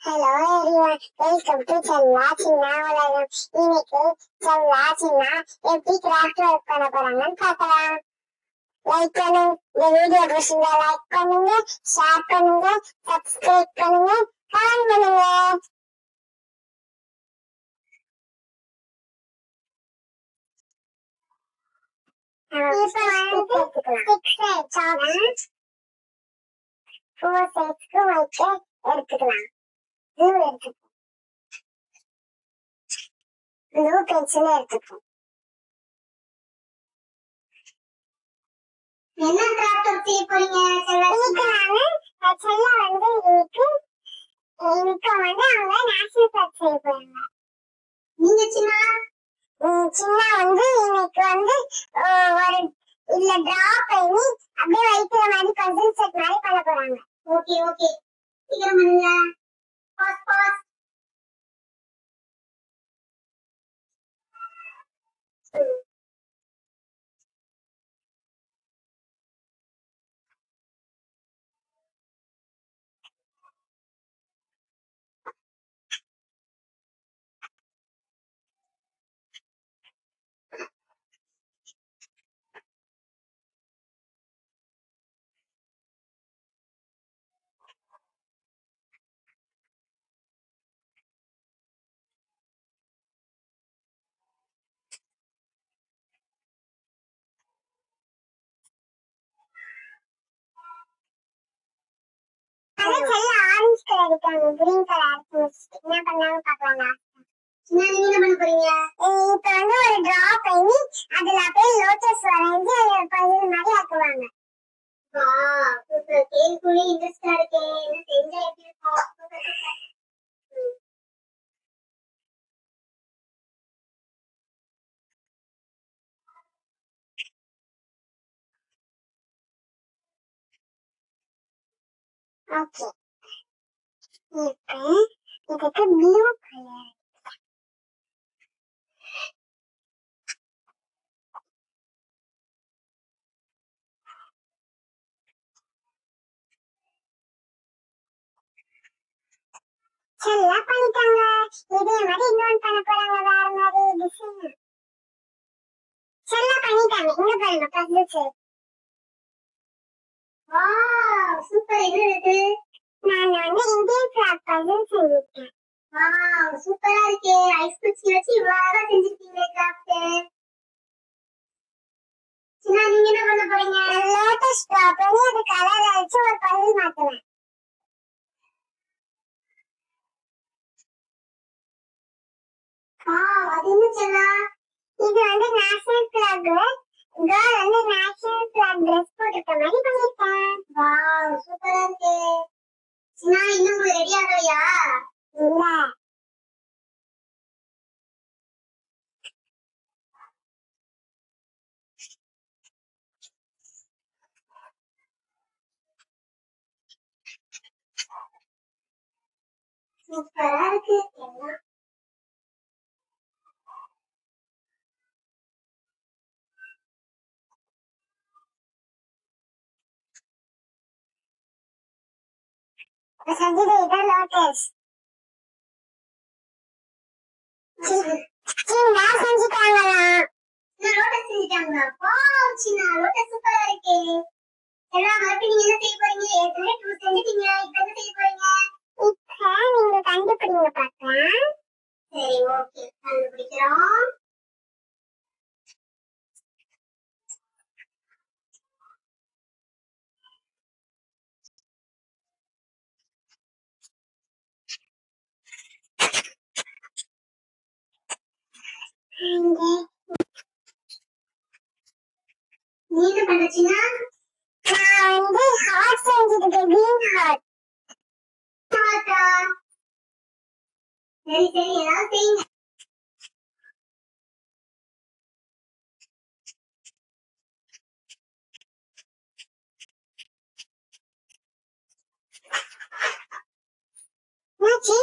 Hello everyone, welcome to செல்லா சின்னா உலகம். இன்னைக்கு செல்லா சின்னா எப்படி கிராஃப்ட் ஒர்க் பண்ண போறாங்கன்னு பார்க்கலாம். லைக் பண்ணுங்க, இந்த வீடியோ பிடிச்சிருந்தா லைக் பண்ணுங்க, ஷேர் பண்ணுங்க, சப்ஸ்கிரைப் பண்ணுங்க, கமெண்ட் பண்ணுங்க. இப்போ வந்து 6 சைட்ஸ் 4 சைட்ஸ்க்கு வைக்க எடுத்துக்கலாம். ப்ளூ எடுத்துக்கலாம், ப்ளூ பென்சில் எடுத்துக்கலாம். என்ன கிராஃப்ட் ஒர்க் செய்ய போறீங்க? இன்னைக்கு செல்லா வந்து இன்னைக்கு வந்து அவங்க நேஷனல் பார்க் செய்ய போறாங்க. நீங்க சின்ன வந்து இன்னைக்கு வந்து ஒரு இல்ல டிரா பண்ணி அப்படியே வைக்கிற மாதிரி பசில் செட் மாதிரி பண்ண போறாங்க. ஓகே ஓகே, சீக்கிரம் பண்ணுங்க. Pass pass. ஆரஞ்சு கலர் இருக்காங்க, கிரீன் கலர் என்ன பண்ணாங்க பார்க்கலாம். நீங்க என்ன பண்ண போறீங்க? இப்ப வந்து ஒரு டிரா பண்ணி அதுல அப்படியே லோட்டஸ் வரைஞ்சு அதை பசில் மாதிரி ஆக்குவாங்க. சூப்பர், கேள்வி இன்ட்ரெஸ்டா இருக்கே. என்ன செஞ்சா எப்படி இருக்கும்? ஓகே, இப்போ இதுக்கு ப்ளூ கலர். செல்லா பண்ணிட்டாங்க. இதே மாதிரி இன்னொன்று பண்ண போறாங்க, வேற மாதிரி டிசைன். செல்லா பண்ணிட்டாங்க. இங்க பாருங்க, பசில்ஸ். Wow super. என்ன இருக்கு? நான் வந்து இந்தியன் ஃபிளாக் பசில் செஞ்சிருக்கேன். வாவ் சூப்பரா இருக்கே. ஐஸ் குச்சி வச்சு இவ்வளவு அழகா செஞ்சிருக்கீங்க கிராஃப்ட். சின்ன நீங்க என்ன பண்ண போறீங்க? லோட்டஸ் டிரா பண்ணி அது கலர் அடிச்சு ஒரு பசில் மாத்துவேன். அது என்ன செல்லா? இது வந்து நேஷனல் ஃபிளாக். கேர்ள் வந்து நேஷனல் ஃபிளாக் ட்ரெஸ் போட்டுட்ட மாதிரி பண்ணிருக்கேன். வாவ் சூப்பரா இருக்கு. சின்னா இன்னும் உங்களுக்கு ரெடி ஆகலையா? இல்ல. சூப்பரா இருக்கு எல்லாம். செஞ்சது இதான் லோட்டஸ். சின்ன செஞ்சுட்டாங்களா? லோட்டஸ் செஞ்சுட்டாங்களா? வாவ் சின்ன லோட்டஸ் சூப்பரா இருக்கே. எல்லாம் மறுபடியும் நீங்க என்ன செய்ய போறீங்க? ஏற்கனவே 2 செஞ்சுட்டீங்க, இப்போ என்ன செய்ய போறீங்க? இப்போ நீங்க கண்டுபிடிங்க பார்க்கலாம். சரி ஓகே, கண்டுபிடிக்கிறோம். நீ என்ன பண்ணுச்சுன்னா? நான் வந்து ஹார்ட் செஞ்சுட்டு கிரீன் ஹார்ட். ஹார்ட்டா? சரி சரி, ஏதாவது செய்யுங்க. என்னாச்சு?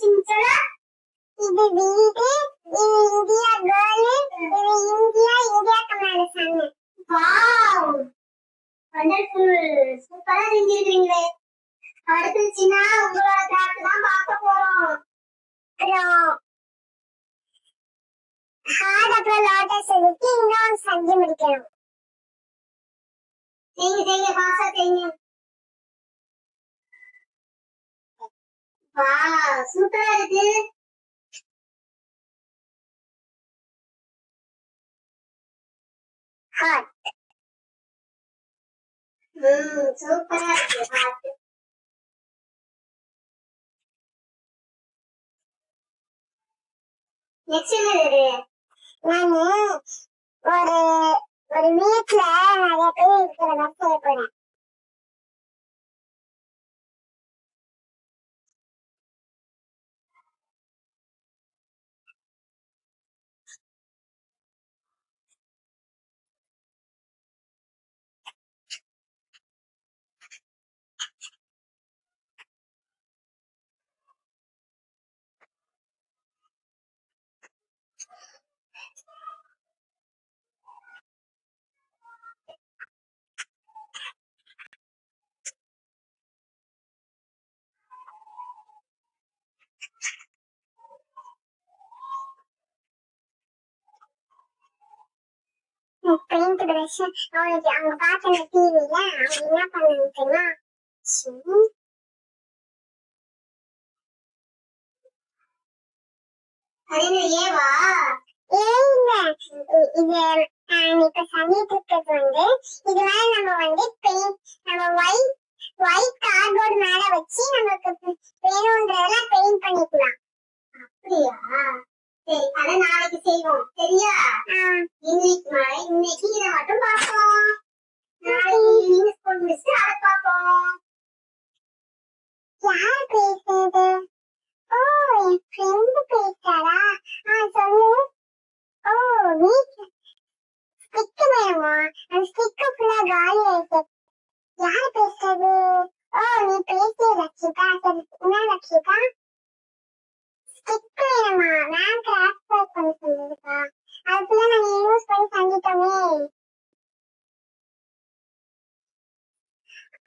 சின்சலா இது வீடு இது இந்தியா கேர்ள் இது இந்தியாக்கு மேல சன்னு வாவ் வண்டர்ஃபுல் சூப்பரா செஞ்சிருக்கீங்களே அடுத்து சின்ன உங்களோட கிராஃப்ட் தான் பார்க்க போறோம் அப்புறம் ஹார்ட் அப்புறம் லோட்டஸ் இருக்கு இன்னொன்று செஞ்சு முடிக்கணும் செய்யுங்க பாசா செய்யுங்க வாவ் சூப்பரா இருக்கு ஹார்ட் சூப்பரா இருக்கு ஹார்ட் நெக்ஸ்ட் என்னது நானு ஒரு ஒரு வீட்ல நிறைய பேர் இருக்கிற மாதிரி செய்ய போறேன் பெயிண்ட் பிரஷ் அவனுக்கு அவங்க பார்த்த டிவில அவங்க என்ன பண்ணாங்கன்னா ஏவா இல்ல இது இப்ப சங்கிட்டு இருக்கிறது இது மேல நம்ம பெயிண்ட் நம்ம ஒயிட் கார்ட்போர்ட் மேல வச்சு நமக்கு வேணும்ன்றதெல்லாம் பெயிண்ட் பண்ணிக்கலாம் அப்படியா சரி அத நாளைக்கு செய்வோம் சரியா இன்னைக்கு இதை மட்டும் பார்ப்போம் நாளைக்கு ஸ்கூல் முடிச்சுட்டு அதை பார்ப்போம் யார் பேசுறது ஓ என் ஃப்ரெண்ட் பேசுறாளா சொல்லு ஓ வீட்ல ஸ்டிக் வேணுமா அந்த ஸ்டிக் ஃபுல்லா காலி ஆயிடுச்சு யார் பேசுறது ஓ நீ பேசிய லட்சிதா சரி என்ன லட்சிதா ஸ்டிக் வேணுமா மேம் கிராஃப்ட் ஒர்க் பண்ண சொல்லிருக்கா அதுக்குள்ள நாங்க யூஸ் பண்ணி செஞ்சிட்டோமே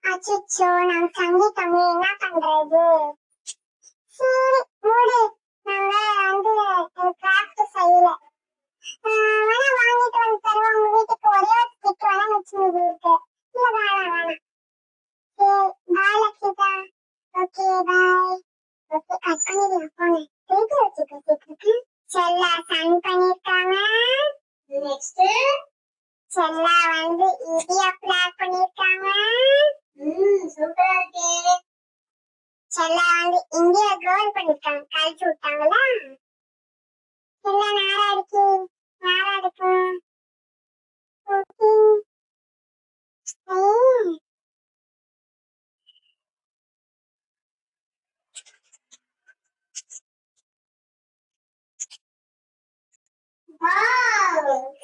அச்சோ நாங்க செஞ்சிட்டோமே என்ன பண்றது சரி மூடு நாங்க கிராஃப்ட் செய்யல வேணா வாங்கிட்டு வந்து தருவோம் உங்க வீட்டுக்கு ஒரே ஒரு ஸ்டிக் வேணா வச்சு இருக்கு இல்ல வேணாம் சரி பாய் Lakshitha okay bye okay cut பண்ணிடுங்க போன திருப்பி வச்சுக்க செல்லா சன் பண்ணிருக்காங்க நெக்ஸ்ட் செல்லா இந்தியா பிளாக் பண்ணிருக்காங்க சூப்பரா இருக்கு செல்லா இந்தியா கோல் பண்ணிருக்காங்க கழிச்சு விட்டாங்களா செல்லா நாரா இருக்கு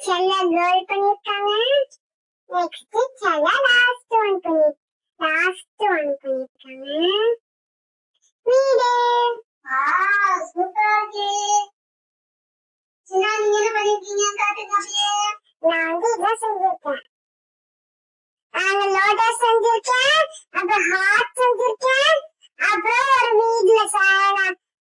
செல்லா கோல் பண்ணிருக்காங்க நெக்ஸ்ட் செல்லா லாஸ்ட் ஒன் பண்ணிருக்காங்க வீடு சூப்பரா இருக்கு சின்ன நீங்க என்ன பண்ணிருக்கீங்க காட்டுங்க நான் இதான் செஞ்சிருக்கேன் லோட்டஸ் செஞ்சிருக்கேன் அப்புறம் ஹார்ட் செஞ்சிருக்கேன் அப்புறம் ஒரு வீட்ல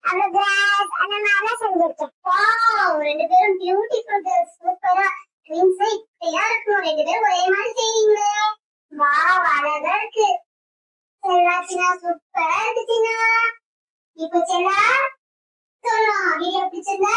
அப்புறம் கிராஸ் அந்த மாதிரிலாம் செஞ்சிருக்கேன் வாவ் ரெண்டு பேரும் பியூட்டிஃபுல் கேர்ள்ஸ் சூப்பரா ட்வின்ஸ் இப்படியா இருக்கணும் ரெண்டு பேரும் ஒரே மாதிரி செய்வீங்களே வாவ் அழகா இருக்கு செல்லா சின்ன சூப்பரா இருக்கு சின்ன இப்போ செல்லா சொல்லலாம் வீடியோ பிடிச்சிருந்தா